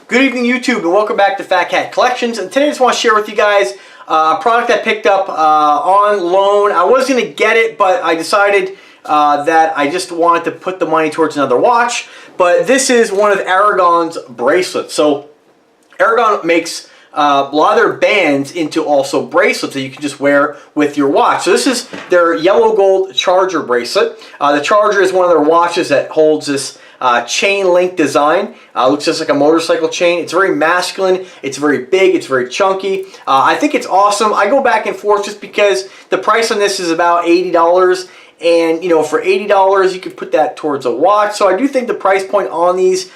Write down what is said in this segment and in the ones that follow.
Good evening, YouTube, and welcome back to Fat Cat Collections. And today I just want to share with you guys a product I picked up on loan. I was going to get it, but I decided that I just wanted to put the money towards another watch. But this is one of Aragon's bracelets. So Aragon makes a lot of their bands into also bracelets that you can just wear with your watch. So this is their yellow gold charger bracelet. The charger is one of their watches that holds this chain link design. Looks just like a motorcycle chain. It's very masculine. It's very big. It's very chunky. I think it's awesome. I go back and forth just because the price on this is about $80. And, you know, for $80, you could put that towards a watch. So I do think the price point on these,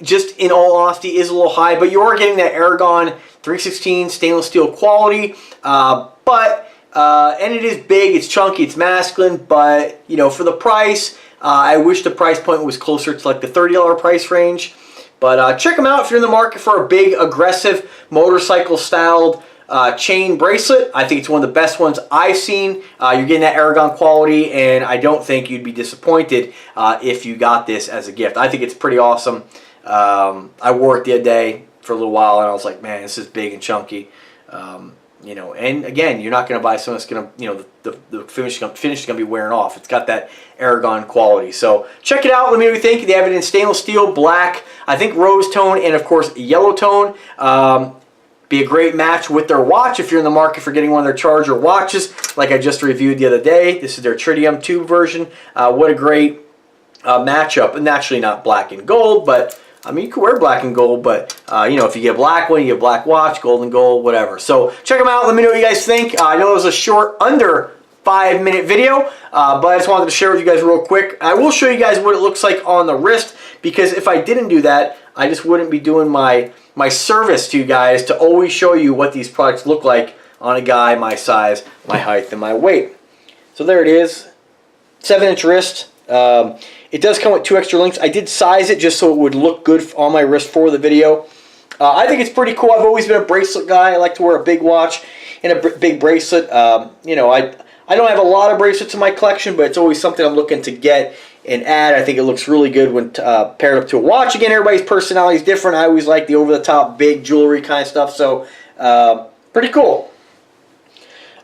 just in all honesty, is a little high. But you are getting that Aragon 316 stainless steel quality. And it is big, it's chunky, it's masculine. But, you know, for the price, I wish the price point was closer to like the $30 price range. But check them out if you're in the market for a big, aggressive, motorcycle-styled chain bracelet. I think it's one of the best ones I've seen. You're getting that Aragon quality, and I don't think you'd be disappointed if you got this as a gift. I think it's pretty awesome. I wore it the other day for a little while, and I was like, man, this is big and chunky. You know, and again, you're not going to buy something that's going to, you know, the finish is going to be wearing off. It's got that Aragon quality. So check it out. Let me know what you think. They have it in stainless steel, black, I think rose tone, and of course yellow tone. Be a great match with their watch if you're in the market for getting one of their charger watches, like I just reviewed the other day. This is their tritium tube version. What a great matchup. And naturally not black and gold, but I mean, you could wear black and gold, but, you know, if you get a black one, you get a black watch, gold and gold, whatever. So check them out. Let me know what you guys think. I know it was a short, under 5-minute video, but I just wanted to share with you guys real quick. I will show you guys what it looks like on the wrist, because if I didn't do that, I just wouldn't be doing my service to you guys to always show you what these products look like on a guy my size, my height, and my weight. So there it is, 7-inch wrist. It does come with 2 extra links. I did size it just so it would look good on my wrist for the video. I think it's pretty cool. I've always been a bracelet guy. I like to wear a big watch and a big bracelet. You know, I don't have a lot of bracelets in my collection, but it's always something I'm looking to get and add. I think it looks really good when paired up to a watch. Again, everybody's personality is different. I always like the over-the-top big jewelry kind of stuff, so pretty cool.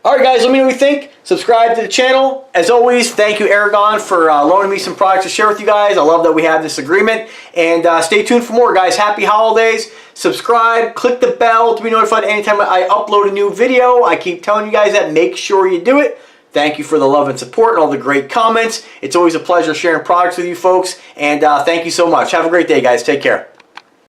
Alright guys, let me know what you think. Subscribe to the channel. As always, thank you Aragon for loaning me some products to share with you guys. I love that we have this agreement. And stay tuned for more, guys. Happy holidays. Subscribe. Click the bell to be notified anytime I upload a new video. I keep telling you guys that. Make sure you do it. Thank you for the love and support and all the great comments. It's always a pleasure sharing products with you folks. And thank you so much. Have a great day, guys. Take care.